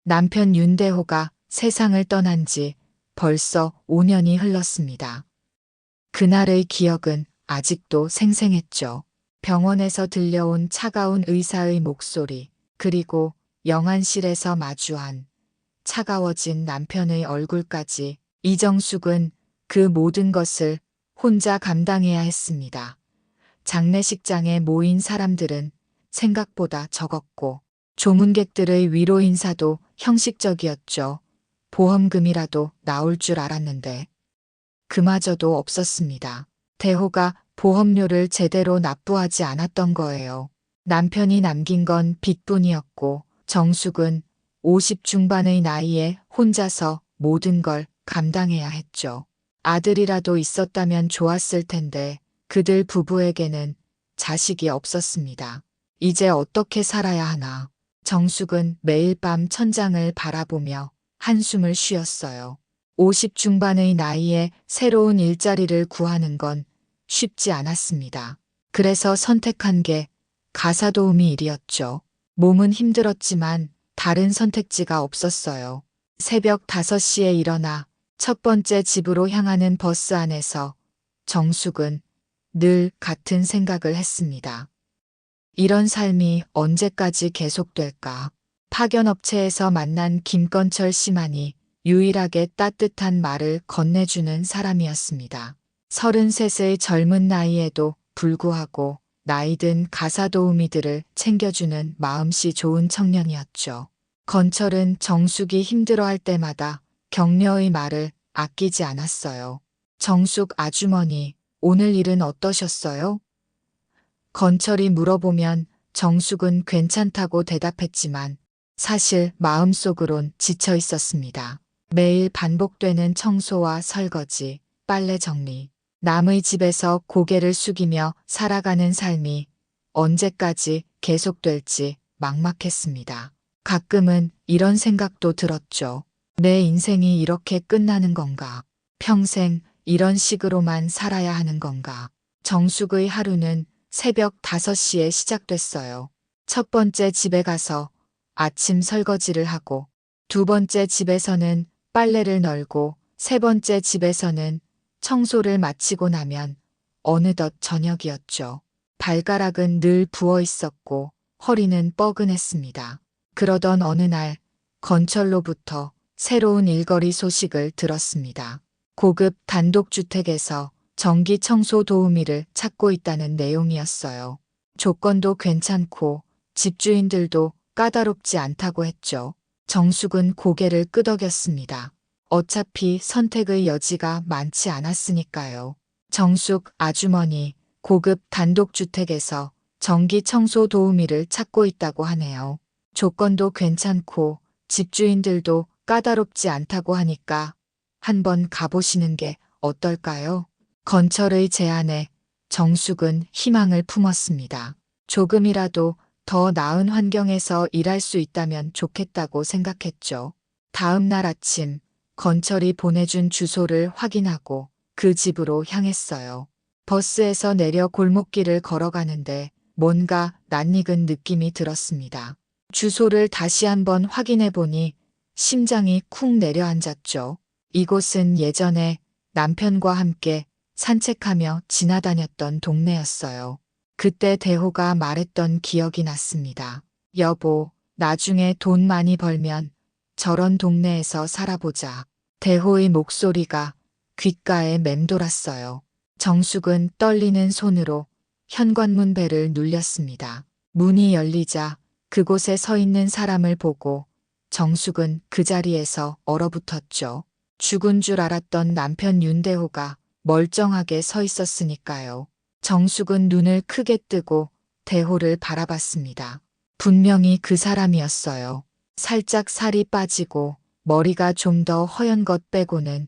남편 윤대호가 세상을 떠난 지 벌써 5년이 흘렀습니다. 그날의 기억은 아직도 생생했죠. 병원에서 들려온 차가운 의사의 목소리, 그리고 영안실에서 마주한 차가워진 남편의 얼굴까지. 이정숙은 그 모든 것을 혼자 감당해야 했습니다. 장례식장에 모인 사람들은 생각보다 적었고 조문객들의 위로 인사도 형식적이었죠. 보험금이라도 나올 줄 알았는데 그마저도 없었습니다. 대호가 보험료를 제대로 납부하지 않았던 거예요. 남편이 남긴 건 빚뿐이었고 정숙은 50 중반의 나이에 혼자서 모든 걸 감당해야 했죠. 아들이라도 있었다면 좋았을 텐데 그들 부부에게는 자식이 없었습니다. 이제 어떻게 살아야 하나. 정숙은 매일 밤 천장을 바라보며 한숨을 쉬었어요. 50 중반의 나이에 새로운 일자리를 구하는 건 쉽지 않았습니다. 그래서 선택한 게 가사도우미 일이었죠. 몸은 힘들었지만 다른 선택지가 없었어요. 새벽 5시에 일어나 첫 번째 집으로 향하는 버스 안에서 정숙은 늘 같은 생각을 했습니다. 이런 삶이 언제까지 계속될까? 파견업체에서 만난 김건철 씨만이 유일하게 따뜻한 말을 건네주는 사람이었습니다. 33의 젊은 나이에도 불구하고 나이든 가사도우미들을 챙겨주는 마음씨 좋은 청년이었죠. 건철은 정숙이 힘들어할 때마다 격려의 말을 아끼지 않았어요. 정숙 아주머니, 오늘 일은 어떠셨어요? 건철이 물어보면 정숙은 괜찮다고 대답했지만 사실 마음속으론 지쳐 있었습니다. 매일 반복되는 청소와 설거지, 빨래 정리, 남의 집에서 고개를 숙이며 살아가는 삶이 언제까지 계속될지 막막했습니다. 가끔은 이런 생각도 들었죠. 내 인생이 이렇게 끝나는 건가? 평생 이런 식으로만 살아야 하는 건가? 정숙의 하루는 새벽 5시에 시작됐어요. 첫 번째 집에 가서 아침 설거지를 하고, 두 번째 집에서는 빨래를 널고, 세 번째 집에서는 청소를 마치고 나면 어느덧 저녁이었죠. 발가락은 늘 부어 있었고 허리는 뻐근했습니다. 그러던 어느 날 건철로부터 새로운 일거리 소식을 들었습니다. 고급 단독주택에서 전기 청소 도우미를 찾고 있다는 내용이었어요. 조건도 괜찮고 집주인들도 까다롭지 않다고 했죠. 정숙은 고개를 끄덕였습니다. 어차피 선택의 여지가 많지 않았으니까요. 정숙 아주머니, 고급 단독주택에서 전기 청소 도우미를 찾고 있다고 하네요. 조건도 괜찮고 집주인들도 까다롭지 않다고 하니까 한번 가보시는 게 어떨까요? 건철의 제안에 정숙은 희망을 품었습니다. 조금이라도 더 나은 환경에서 일할 수 있다면 좋겠다고 생각했죠. 다음 날 아침 건철이 보내준 주소를 확인하고 그 집으로 향했어요. 버스에서 내려 골목길을 걸어가는데 뭔가 낯익은 느낌이 들었습니다. 주소를 다시 한번 확인해 보니 심장이 쿵 내려앉았죠. 이곳은 예전에 남편과 함께 산책하며 지나다녔던 동네였어요. 그때 대호가 말했던 기억이 났습니다. 여보, 나중에 돈 많이 벌면 저런 동네에서 살아보자. 대호의 목소리가 귓가에 맴돌았어요. 정숙은 떨리는 손으로 현관문 벨을 눌렸습니다. 문이 열리자 그곳에 서 있는 사람을 보고 정숙은 그 자리에서 얼어붙었죠. 죽은 줄 알았던 남편 윤대호가 멀쩡하게 서 있었으니까요. 정숙은 눈을 크게 뜨고 대호를 바라봤습니다. 분명히 그 사람이었어요. 살짝 살이 빠지고 머리가 좀 더 허연 것 빼고는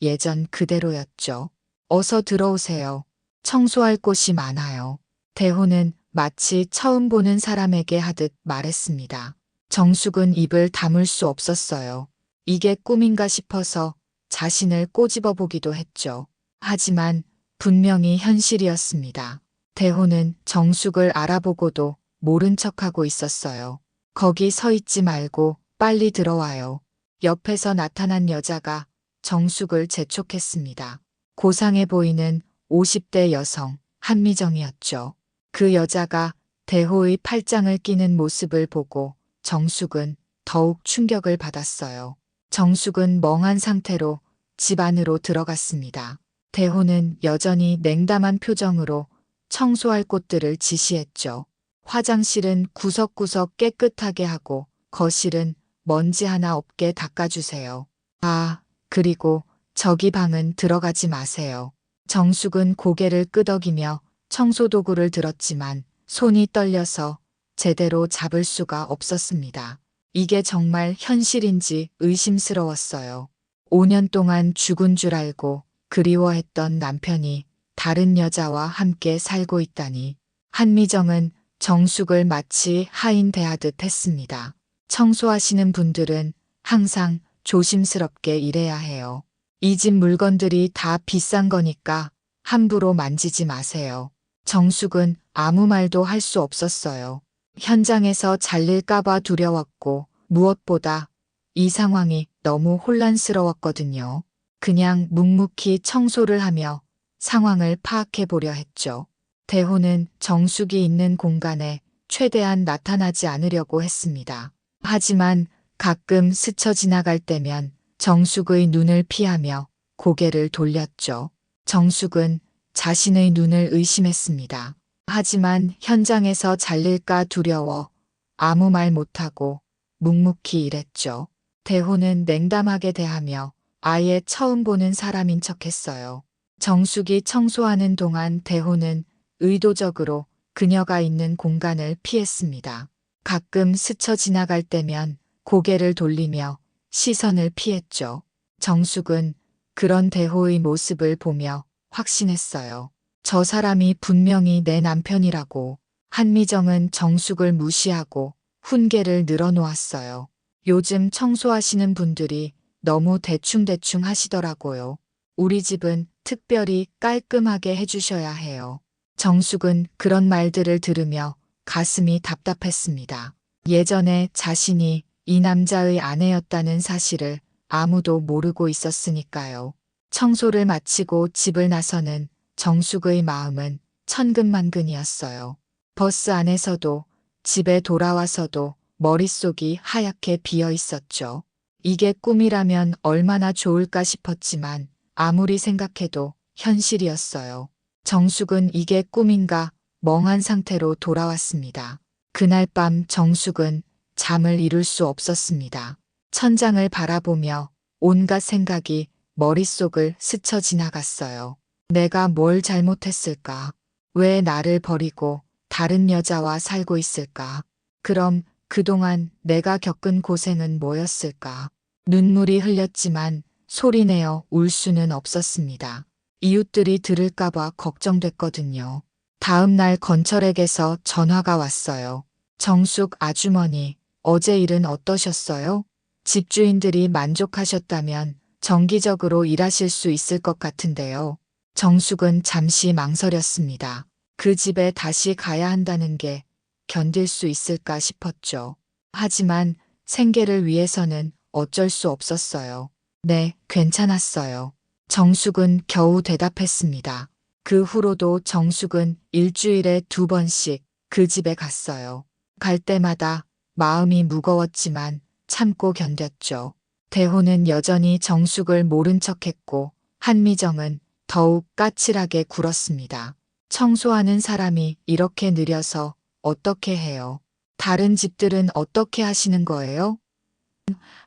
예전 그대로였죠. 어서 들어오세요. 청소할 곳이 많아요. 대호는 마치 처음 보는 사람에게 하듯 말했습니다. 정숙은 입을 다물 수 없었어요. 이게 꿈인가 싶어서 자신을 꼬집어 보기도 했죠. 하지만 분명히 현실이었습니다. 대호는 정숙을 알아보고도 모른 척하고 있었어요. 거기 서 있지 말고 빨리 들어와요. 옆에서 나타난 여자가 정숙을 재촉했습니다. 고상해 보이는 50대 여성 한미정이었죠. 그 여자가 대호의 팔짱을 끼는 모습을 보고 정숙은 더욱 충격을 받았어요. 정숙은 멍한 상태로 집 안으로 들어갔습니다. 대호는 여전히 냉담한 표정으로 청소할 곳들을 지시했죠. 화장실은 구석구석 깨끗하게 하고 거실은 먼지 하나 없게 닦아주세요. 아, 그리고 저기 방은 들어가지 마세요. 정숙은 고개를 끄덕이며 청소도구를 들었지만 손이 떨려서 제대로 잡을 수가 없었습니다. 이게 정말 현실인지 의심스러웠어요. 5년 동안 죽은 줄 알고 그리워했던 남편이 다른 여자와 함께 살고 있다니. 한미정은 정숙을 마치 하인 대하듯 했습니다. 청소하시는 분들은 항상 조심스럽게 일해야 해요. 이 집 물건들이 다 비싼 거니까 함부로 만지지 마세요. 정숙은 아무 말도 할 수 없었어요. 현장에서 잘릴까봐 두려웠고 무엇보다 이 상황이 너무 혼란스러웠거든요. 그냥 묵묵히 청소를 하며 상황을 파악해 보려 했죠. 대호는 정숙이 있는 공간에 최대한 나타나지 않으려고 했습니다. 하지만 가끔 스쳐 지나갈 때면 정숙의 눈을 피하며 고개를 돌렸죠. 정숙은 자신의 눈을 의심했습니다. 하지만 현장에서 잘릴까 두려워 아무 말 못하고 묵묵히 일했죠. 대호는 냉담하게 대하며 아예 처음 보는 사람인 척했어요. 정숙이 청소하는 동안 대호는 의도적으로 그녀가 있는 공간을 피했습니다. 가끔 스쳐 지나갈 때면 고개를 돌리며 시선을 피했죠. 정숙은 그런 대호의 모습을 보며 확신했어요. 저 사람이 분명히 내 남편이라고. 한미정은 정숙을 무시하고 훈계를 늘어놓았어요. 요즘 청소하시는 분들이 너무 대충대충 하시더라고요. 우리 집은 특별히 깔끔하게 해주셔야 해요. 정숙은 그런 말들을 들으며 가슴이 답답했습니다. 예전에 자신이 이 남자의 아내였다는 사실을 아무도 모르고 있었으니까요. 청소를 마치고 집을 나서는 정숙의 마음은 천근만근이었어요. 버스 안에서도 집에 돌아와서도 머릿속이 하얗게 비어 있었죠. 이게 꿈이라면 얼마나 좋을까 싶었지만 아무리 생각해도 현실이었어요. 정숙은 이게 꿈인가 멍한 상태로 돌아왔습니다. 그날 밤 정숙은 잠을 이룰 수 없었습니다. 천장을 바라보며 온갖 생각이 머릿속을 스쳐 지나갔어요. 내가 뭘 잘못했을까? 왜 나를 버리고 다른 여자와 살고 있을까? 그럼 그동안 내가 겪은 고생은 뭐였을까? 눈물이 흘렸지만 소리내어 울 수는 없었습니다. 이웃들이 들을까봐 걱정됐거든요. 다음 날 건철에게서 전화가 왔어요. 정숙 아주머니, 어제 일은 어떠셨어요? 집주인들이 만족하셨다면 정기적으로 일하실 수 있을 것 같은데요. 정숙은 잠시 망설였습니다. 그 집에 다시 가야 한다는 게 견딜 수 있을까 싶었죠. 하지만 생계를 위해서는 어쩔 수 없었어요. 네, 괜찮았어요. 정숙은 겨우 대답했습니다. 그 후로도 정숙은 일주일에 2번씩 그 집에 갔어요. 갈 때마다 마음이 무거웠지만 참고 견뎠죠. 대호는 여전히 정숙을 모른 척했고 한미정은 더욱 까칠하게 굴었습니다. 청소하는 사람이 이렇게 느려서 어떻게 해요? 다른 집들은 어떻게 하시는 거예요?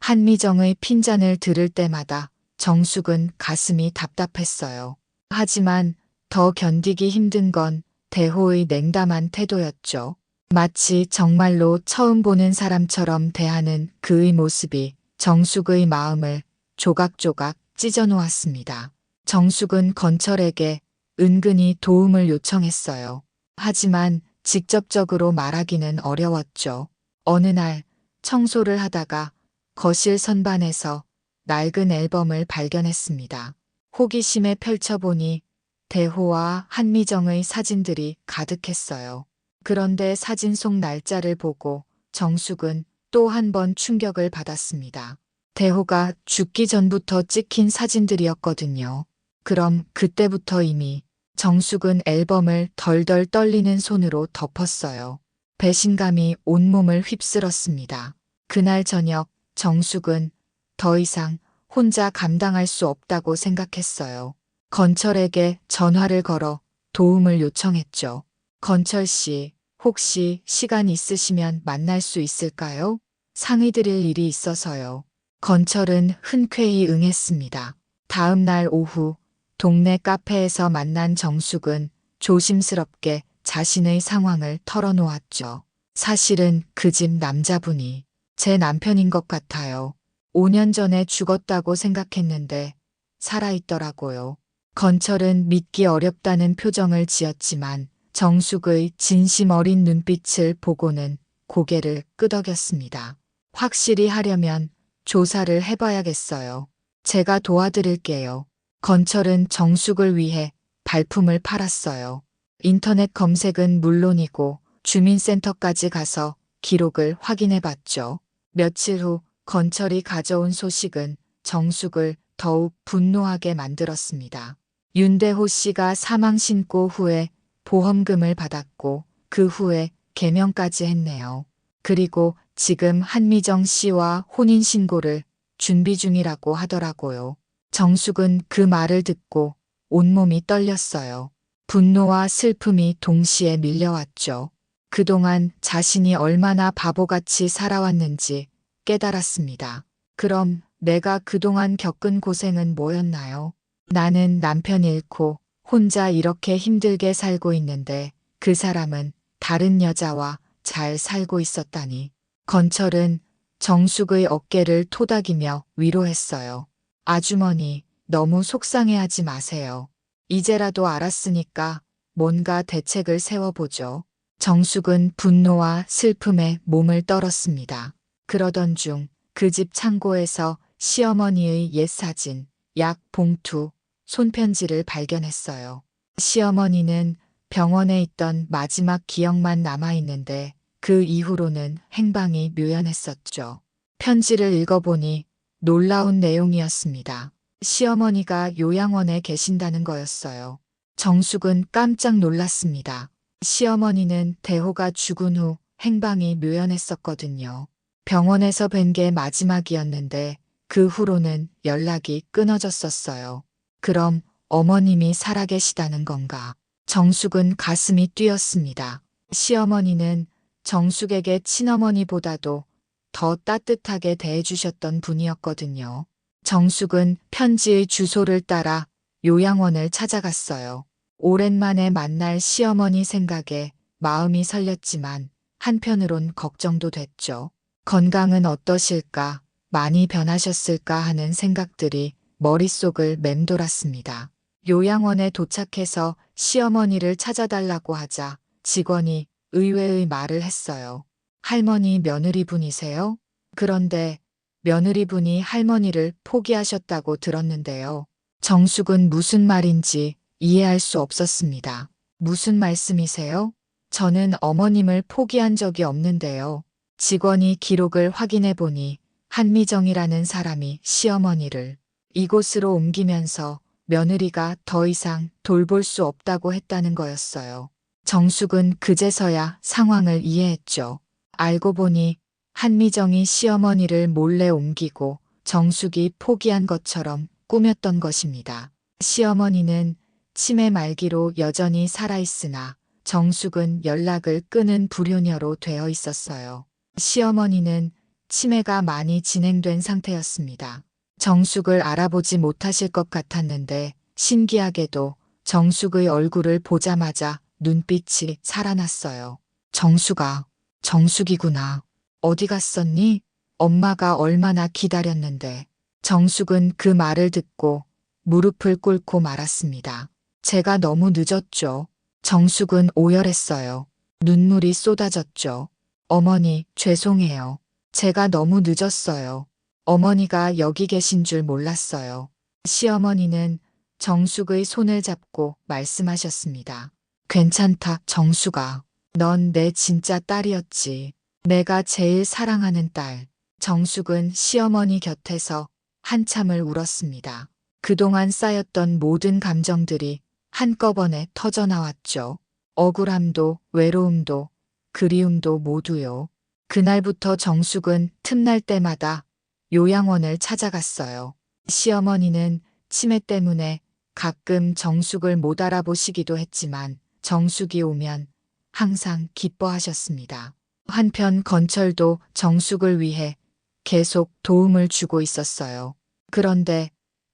한미정의 핀잔을 들을 때마다 정숙은 가슴이 답답했어요. 하지만 더 견디기 힘든 건 대호의 냉담한 태도였죠. 마치 정말로 처음 보는 사람처럼 대하는 그의 모습이 정숙의 마음을 조각조각 찢어놓았습니다. 정숙은 건철에게 은근히 도움을 요청했어요. 하지만 직접적으로 말하기는 어려웠죠. 어느 날 청소를 하다가 거실 선반에서 낡은 앨범을 발견했습니다. 호기심에 펼쳐보니 대호와 한미정의 사진들이 가득했어요. 그런데 사진 속 날짜를 보고 정숙은 또 한 번 충격을 받았습니다. 대호가 죽기 전부터 찍힌 사진들이었거든요. 그럼 그때부터 이미 정숙은 앨범을 덜덜 떨리는 손으로 덮었어요. 배신감이 온몸을 휩쓸었습니다. 그날 저녁 정숙은 더 이상 혼자 감당할 수 없다고 생각했어요. 건철에게 전화를 걸어 도움을 요청했죠. 건철 씨, 혹시 시간 있으시면 만날 수 있을까요? 상의드릴 일이 있어서요. 건철은 흔쾌히 응했습니다. 다음 날 오후 동네 카페에서 만난 정숙은 조심스럽게 자신의 상황을 털어놓았죠. 사실은 그 집 남자분이 제 남편인 것 같아요. 5년 전에 죽었다고 생각했는데 살아있더라고요. 건철은 믿기 어렵다는 표정을 지었지만 정숙의 진심 어린 눈빛을 보고는 고개를 끄덕였습니다. 확실히 하려면 조사를 해봐야겠어요. 제가 도와드릴게요. 건철은 정숙을 위해 발품을 팔았어요. 인터넷 검색은 물론이고 주민센터까지 가서 기록을 확인해 봤죠. 며칠 후 건철이 가져온 소식은 정숙을 더욱 분노하게 만들었습니다. 윤대호 씨가 사망 신고 후에 보험금을 받았고 그 후에 개명까지 했네요. 그리고 지금 한미정 씨와 혼인신고를 준비 중이라고 하더라고요. 정숙은 그 말을 듣고 온몸이 떨렸어요. 분노와 슬픔이 동시에 밀려왔죠. 그동안 자신이 얼마나 바보같이 살아왔는지 깨달았습니다. 그럼 내가 그동안 겪은 고생은 뭐였나요? 나는 남편 잃고 혼자 이렇게 힘들게 살고 있는데 그 사람은 다른 여자와 잘 살고 있었다니. 건철은 정숙의 어깨를 토닥이며 위로했어요. 아주머니, 너무 속상해하지 마세요. 이제라도 알았으니까 뭔가 대책을 세워보죠. 정숙은 분노와 슬픔에 몸을 떨었습니다. 그러던 중 그 집 창고에서 시어머니의 옛 사진, 약 봉투, 손편지를 발견했어요. 시어머니는 병원에 있던 마지막 기억만 남아있는데 그 이후로는 행방이 묘연했었죠. 편지를 읽어보니 놀라운 내용이었습니다. 시어머니가 요양원에 계신다는 거였어요. 정숙은 깜짝 놀랐습니다. 시어머니는 대호가 죽은 후 행방이 묘연했었거든요. 병원에서 뵌 게 마지막이었는데 그 후로는 연락이 끊어졌었어요. 그럼 어머님이 살아계시다는 건가? 정숙은 가슴이 뛰었습니다. 시어머니는 정숙에게 친어머니보다도 더 따뜻하게 대해주셨던 분이었거든요. 정숙은 편지의 주소를 따라 요양원을 찾아갔어요. 오랜만에 만날 시어머니 생각에 마음이 설렸지만 한편으론 걱정도 됐죠. 건강은 어떠실까, 많이 변하셨을까 하는 생각들이 머릿속을 맴돌았습니다. 요양원에 도착해서 시어머니를 찾아달라고 하자 직원이 의외의 말을 했어요. 할머니 며느리분이세요? 그런데 며느리분이 할머니를 포기하셨다고 들었는데요. 정숙은 무슨 말인지 이해할 수 없었습니다. 무슨 말씀이세요? 저는 어머님을 포기한 적이 없는데요. 직원이 기록을 확인해 보니 한미정이라는 사람이 시어머니를 이곳으로 옮기면서 며느리가 더 이상 돌볼 수 없다고 했다는 거였어요. 정숙은 그제서야 상황을 이해했죠. 알고 보니 한미정이 시어머니를 몰래 옮기고 정숙이 포기한 것처럼 꾸몄던 것입니다. 시어머니는 치매 말기로 여전히 살아있으나 정숙은 연락을 끊은 불효녀로 되어 있었어요. 시어머니는 치매가 많이 진행된 상태였습니다. 정숙을 알아보지 못하실 것 같았는데 신기하게도 정숙의 얼굴을 보자마자 눈빛이 살아났어요. 정숙아, 정숙이구나. 어디 갔었니? 엄마가 얼마나 기다렸는데. 정숙은 그 말을 듣고 무릎을 꿇고 말았습니다. 제가 너무 늦었죠. 정숙은 오열했어요. 눈물이 쏟아졌죠. 어머니, 죄송해요. 제가 너무 늦었어요. 어머니가 여기 계신 줄 몰랐어요. 시어머니는 정숙의 손을 잡고 말씀하셨습니다. 괜찮다, 정숙아. 넌 내 진짜 딸이었지. 내가 제일 사랑하는 딸. 정숙은 시어머니 곁에서 한참을 울었습니다. 그동안 쌓였던 모든 감정들이 한꺼번에 터져나왔죠. 억울함도 외로움도 그리움도 모두요. 그날부터 정숙은 틈날 때마다 요양원을 찾아갔어요. 시어머니는 치매 때문에 가끔 정숙을 못 알아보시기도 했지만 정숙이 오면 항상 기뻐하셨습니다. 한편 건철도 정숙을 위해 계속 도움을 주고 있었어요. 그런데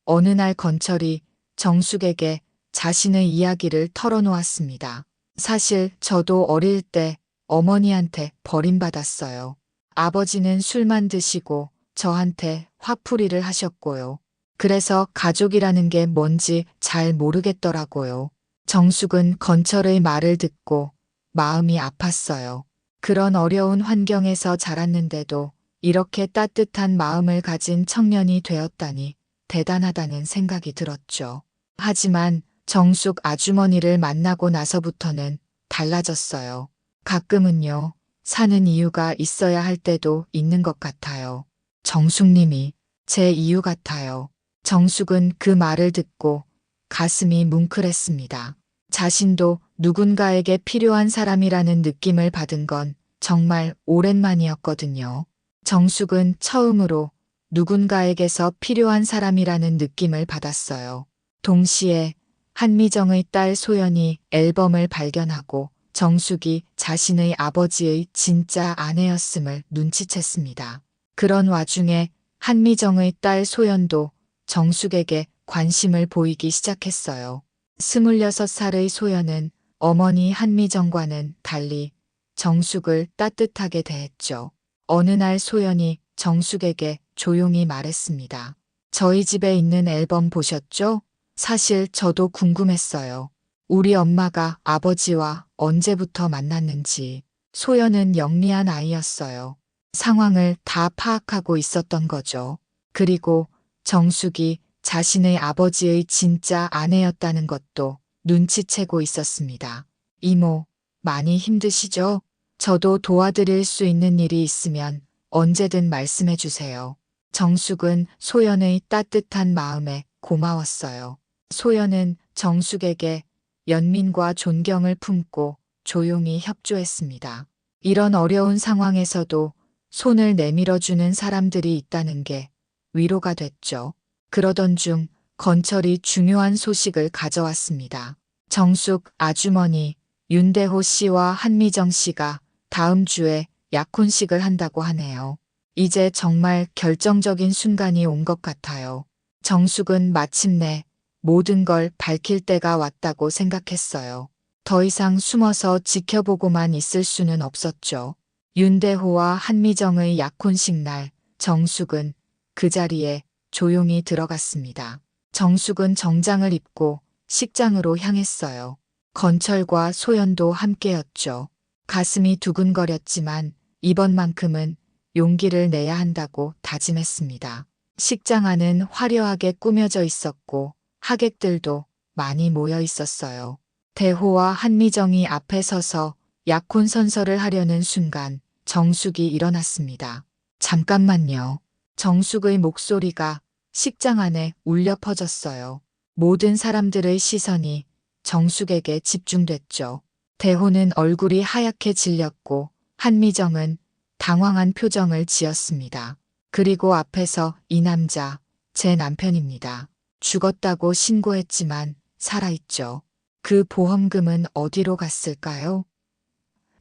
어느 날 건철이 정숙에게 자신의 이야기를 털어놓았습니다. 사실 저도 어릴 때 어머니한테 버림받았어요. 아버지는 술만 드시고 저한테 화풀이를 하셨고요. 그래서 가족이라는 게 뭔지 잘 모르겠더라고요. 정숙은 건철의 말을 듣고 마음이 아팠어요. 그런 어려운 환경에서 자랐는데도 이렇게 따뜻한 마음을 가진 청년이 되었다니 대단하다는 생각이 들었죠. 하지만 정숙 아주머니를 만나고 나서부터는 달라졌어요. 가끔은요, 사는 이유가 있어야 할 때도 있는 것 같아요. 정숙님이 제 이유 같아요. 정숙은 그 말을 듣고 가슴이 뭉클했습니다. 자신도 누군가에게 필요한 사람이라는 느낌을 받은 건 정말 오랜만이었거든요. 정숙은 처음으로 누군가에게서 필요한 사람이라는 느낌을 받았어요. 동시에 한미정의 딸 소연이 앨범을 발견하고 정숙이 자신의 아버지의 진짜 아내였음을 눈치챘습니다. 그런 와중에 한미정의 딸 소연도 정숙에게 관심을 보이기 시작했어요. 26살의 소연은 어머니 한미정과는 달리 정숙을 따뜻하게 대했죠. 어느 날 소연이 정숙에게 조용히 말했습니다. 저희 집에 있는 앨범 보셨죠? 사실 저도 궁금했어요. 우리 엄마가 아버지와 언제부터 만났는지. 소연은 영리한 아이였어요. 상황을 다 파악하고 있었던 거죠. 그리고 정숙이 자신의 아버지의 진짜 아내였다는 것도 눈치채고 있었습니다. 이모, 많이 힘드시죠? 저도 도와드릴 수 있는 일이 있으면 언제든 말씀해 주세요. 정숙은 소연의 따뜻한 마음에 고마웠어요. 소연은 정숙에게 연민과 존경을 품고 조용히 협조했습니다. 이런 어려운 상황에서도 손을 내밀어주는 사람들이 있다는 게 위로가 됐죠. 그러던 중 건철이 중요한 소식을 가져왔습니다. 정숙 아주머니 윤대호 씨와 한미정 씨가 다음 주에 약혼식을 한다고 하네요. 이제 정말 결정적인 순간이 온 것 같아요. 정숙은 마침내 모든 걸 밝힐 때가 왔다고 생각했어요. 더 이상 숨어서 지켜보고만 있을 수는 없었죠. 윤대호와 한미정의 약혼식 날, 정숙은 그 자리에 조용히 들어갔습니다. 정숙은 정장을 입고 식장으로 향했어요. 건철과 소연도 함께였죠. 가슴이 두근거렸지만 이번만큼은 용기를 내야 한다고 다짐했습니다. 식장 안은 화려하게 꾸며져 있었고 하객들도 많이 모여 있었어요. 대호와 한미정이 앞에 서서 약혼 선서를 하려는 순간 정숙이 일어났습니다. 잠깐만요. 정숙의 목소리가 식장 안에 울려 퍼졌어요. 모든 사람들의 시선이 정숙에게 집중됐죠. 대호는 얼굴이 하얗게 질렸고 한미정은 당황한 표정을 지었습니다. 그리고 앞에서 이 남자, 제 남편입니다. 죽었다고 신고했지만 살아있죠. 그 보험금은 어디로 갔을까요?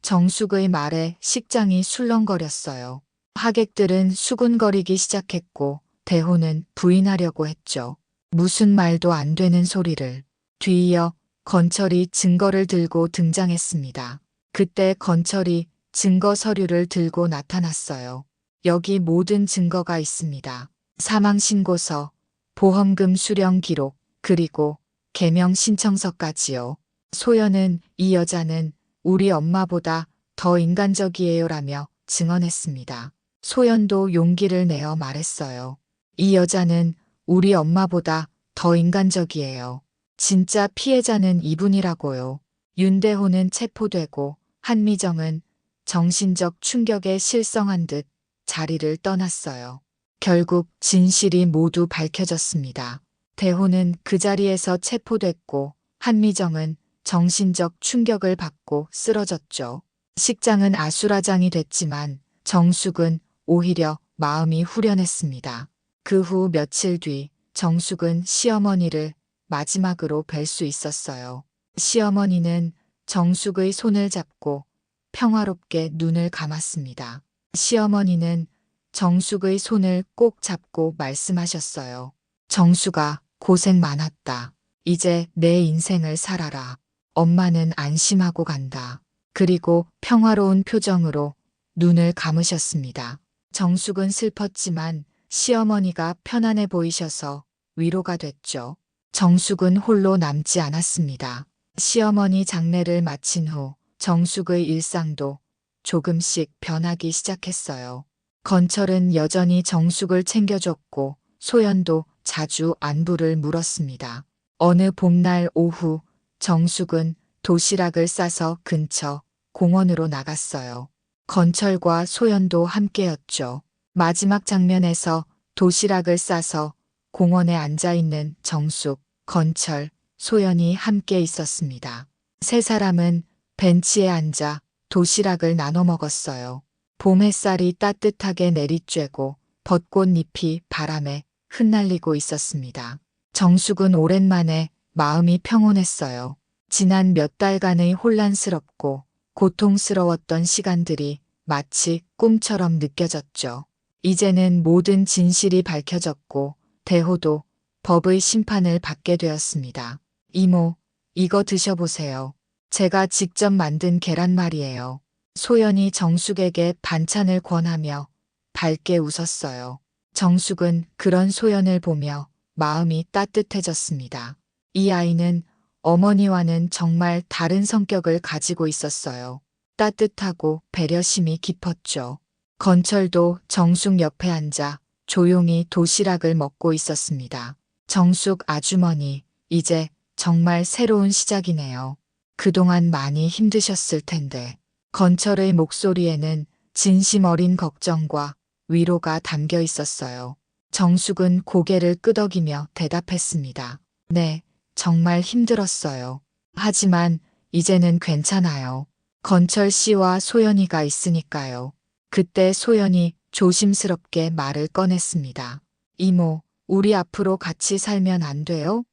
정숙의 말에 식장이 술렁거렸어요. 하객들은 수군거리기 시작했고 대호는 부인하려고 했죠. 무슨 말도 안 되는 소리를. 뒤이어 건철이 증거를 들고 등장했습니다. 그때 건철이 증거 서류를 들고 나타났어요. 여기 모든 증거가 있습니다. 사망신고서, 보험금 수령 기록, 그리고 개명 신청서까지요. 소연은 이 여자는 우리 엄마보다 더 인간적이에요라며 증언했습니다. 소연도 용기를 내어 말했어요. 이 여자는 우리 엄마보다 더 인간적이에요. 진짜 피해자는 이분이라고요. 윤대호는 체포되고 한미정은 정신적 충격에 실성한 듯 자리를 떠났어요. 결국 진실이 모두 밝혀졌습니다. 대호는 그 자리에서 체포됐고 한미정은 정신적 충격을 받고 쓰러졌죠. 식장은 아수라장이 됐지만 정숙은 오히려 마음이 후련했습니다. 그 후 며칠 뒤 정숙은 시어머니를 마지막으로 뵐 수 있었어요. 시어머니는 정숙의 손을 잡고 평화롭게 눈을 감았습니다. 시어머니는 정숙의 손을 꼭 잡고 말씀하셨어요. 정숙아, 고생 많았다. 이제 내 인생을 살아라. 엄마는 안심하고 간다. 그리고 평화로운 표정으로 눈을 감으셨습니다. 정숙은 슬펐지만 시어머니가 편안해 보이셔서 위로가 됐죠. 정숙은 홀로 남지 않았습니다. 시어머니 장례를 마친 후 정숙의 일상도 조금씩 변하기 시작했어요. 건철은 여전히 정숙을 챙겨줬고 소연도 자주 안부를 물었습니다. 어느 봄날 오후 정숙은 도시락을 싸서 근처 공원으로 나갔어요. 건철과 소연도 함께였죠. 마지막 장면에서 도시락을 싸서 공원에 앉아 있는 정숙, 건철, 소연이 함께 있었습니다. 세 사람은 벤치에 앉아 도시락을 나눠 먹었어요. 봄 햇살이 따뜻하게 내리쬐고 벚꽃잎이 바람에 흩날리고 있었습니다. 정숙은 오랜만에 마음이 평온했어요. 지난 몇 달간의 혼란스럽고 고통스러웠던 시간들이 마치 꿈처럼 느껴졌죠. 이제는 모든 진실이 밝혀졌고 대호도 법의 심판을 받게 되었습니다. 이모, 이거 드셔보세요. 제가 직접 만든 계란말이에요. 소연이 정숙에게 반찬을 권하며 밝게 웃었어요. 정숙은 그런 소연을 보며 마음이 따뜻해졌습니다. 이 아이는 어머니와는 정말 다른 성격을 가지고 있었어요. 따뜻하고 배려심이 깊었죠. 건철도 정숙 옆에 앉아 조용히 도시락을 먹고 있었습니다. 정숙 아주머니, 이제 정말 새로운 시작이네요. 그동안 많이 힘드셨을 텐데. 건철의 목소리에는 진심 어린 걱정과 위로가 담겨 있었어요. 정숙은 고개를 끄덕이며 대답했습니다. 네, 정말 힘들었어요. 하지만 이제는 괜찮아요. 건철 씨와 소연이가 있으니까요. 그때 소연이 조심스럽게 말을 꺼냈습니다. 이모, 우리 앞으로 같이 살면 안 돼요?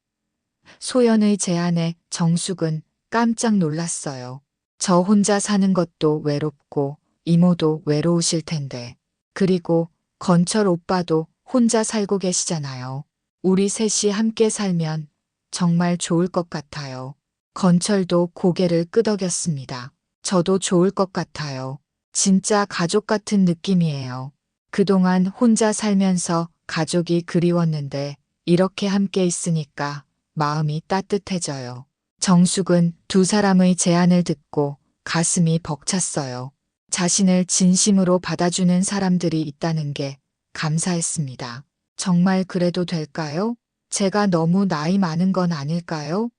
소연의 제안에 정숙은 깜짝 놀랐어요. 저 혼자 사는 것도 외롭고 이모도 외로우실 텐데. 그리고 건철 오빠도 혼자 살고 계시잖아요. 우리 셋이 함께 살면 정말 좋을 것 같아요. 건철도 고개를 끄덕였습니다. 저도 좋을 것 같아요. 진짜 가족 같은 느낌이에요. 그동안 혼자 살면서 가족이 그리웠는데 이렇게 함께 있으니까 마음이 따뜻해져요. 정숙은 두 사람의 제안을 듣고 가슴이 벅찼어요. 자신을 진심으로 받아주는 사람들이 있다는 게 감사했습니다. 정말 그래도 될까요? 제가 너무 나이 많은 건 아닐까요?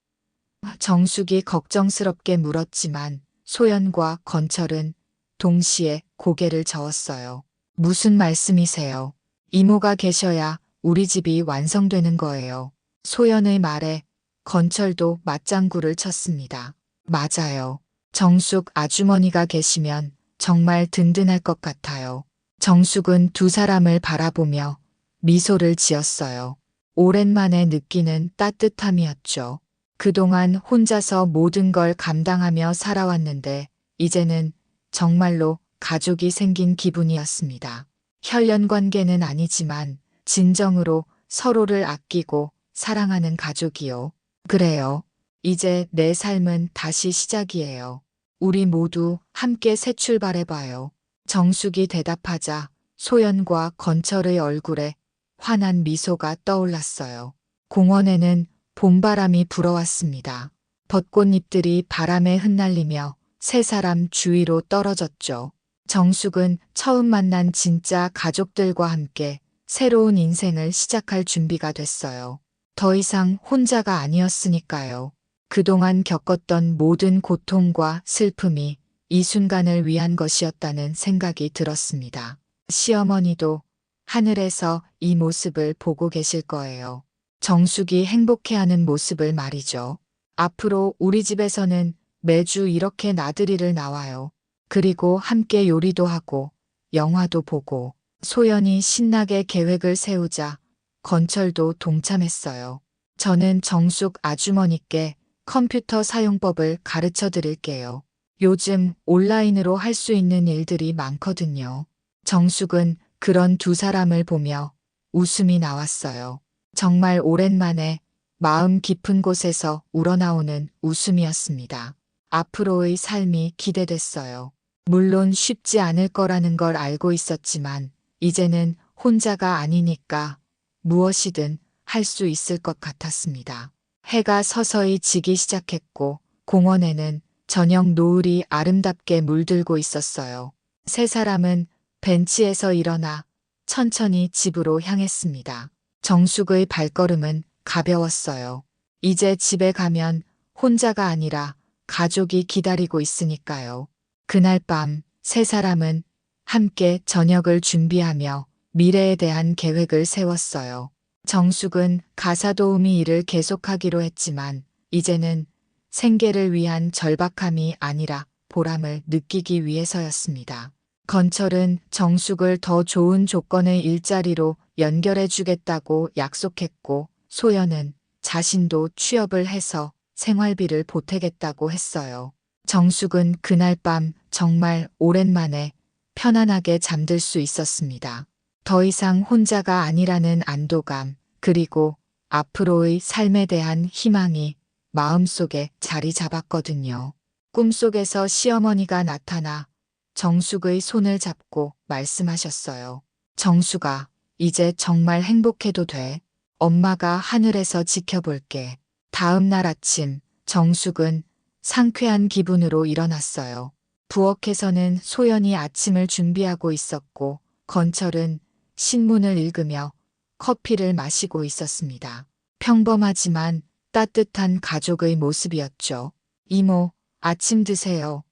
정숙이 걱정스럽게 물었지만 소연과 건철은 동시에 고개를 저었어요. 무슨 말씀이세요? 이모가 계셔야 우리 집이 완성되는 거예요. 소연의 말에 건철도 맞장구를 쳤습니다. 맞아요. 정숙 아주머니가 계시면 정말 든든할 것 같아요. 정숙은 두 사람을 바라보며 미소를 지었어요. 오랜만에 느끼는 따뜻함이었죠. 그동안 혼자서 모든 걸 감당하며 살아왔는데 이제는 정말로 가족이 생긴 기분이었습니다. 혈연 관계는 아니지만 진정으로 서로를 아끼고 사랑하는 가족이요. 그래요. 이제 내 삶은 다시 시작이에요. 우리 모두 함께 새 출발해봐요. 정숙이 대답하자 소연과 건철의 얼굴에 환한 미소가 떠올랐어요. 공원에는 봄바람이 불어왔습니다. 벚꽃잎들이 바람에 흩날리며 세 사람 주위로 떨어졌죠. 정숙은 처음 만난 진짜 가족들과 함께 새로운 인생을 시작할 준비가 됐어요. 더 이상 혼자가 아니었으니까요. 그동안 겪었던 모든 고통과 슬픔이 이 순간을 위한 것이었다는 생각이 들었습니다. 시어머니도 하늘에서 이 모습을 보고 계실 거예요. 정숙이 행복해하는 모습을 말이죠. 앞으로 우리 집에서는 매주 이렇게 나들이를 나와요. 그리고 함께 요리도 하고 영화도 보고. 소연이 신나게 계획을 세우자 건철도 동참했어요. 저는 정숙 아주머니께 컴퓨터 사용법을 가르쳐 드릴게요. 요즘 온라인으로 할 수 있는 일들이 많거든요. 정숙은 그런 두 사람을 보며 웃음이 나왔어요. 정말 오랜만에 마음 깊은 곳에서 우러나오는 웃음이었습니다. 앞으로의 삶이 기대됐어요. 물론 쉽지 않을 거라는 걸 알고 있었지만 이제는 혼자가 아니니까 무엇이든 할 수 있을 것 같았습니다. 해가 서서히 지기 시작했고 공원에는 저녁 노을이 아름답게 물들고 있었어요. 세 사람은 벤치에서 일어나 천천히 집으로 향했습니다. 정숙의 발걸음은 가벼웠어요. 이제 집에 가면 혼자가 아니라 가족이 기다리고 있으니까요. 그날 밤 세 사람은 함께 저녁을 준비하며 미래에 대한 계획을 세웠어요. 정숙은 가사 도우미 일을 계속하기로 했지만 이제는 생계를 위한 절박함이 아니라 보람을 느끼기 위해서였습니다. 건철은 정숙을 더 좋은 조건의 일자리로 연결해 주겠다고 약속했고 소연은 자신도 취업을 해서 생활비를 보태겠다고 했어요. 정숙은 그날 밤 정말 오랜만에 편안하게 잠들 수 있었습니다. 더 이상 혼자가 아니라는 안도감, 그리고 앞으로의 삶에 대한 희망이 마음속에 자리 잡았거든요. 꿈속에서 시어머니가 나타나 정숙의 손을 잡고 말씀하셨어요. 정숙아, 이제 정말 행복해도 돼. 엄마가 하늘에서 지켜볼게. 다음 날 아침, 정숙은 상쾌한 기분으로 일어났어요. 부엌에서는 소연이 아침을 준비하고 있었고 건철은 신문을 읽으며 커피를 마시고 있었습니다. 평범하지만 따뜻한 가족의 모습이었죠. 이모, 아침 드세요.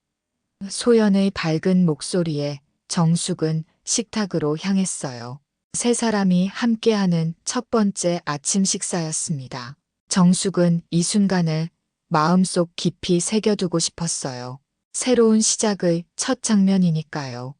소연의 밝은 목소리에 정숙은 식탁으로 향했어요. 세 사람이 함께하는 첫 번째 아침 식사였습니다. 정숙은 이 순간을 마음속 깊이 새겨두고 싶었어요. 새로운 시작의 첫 장면이니까요.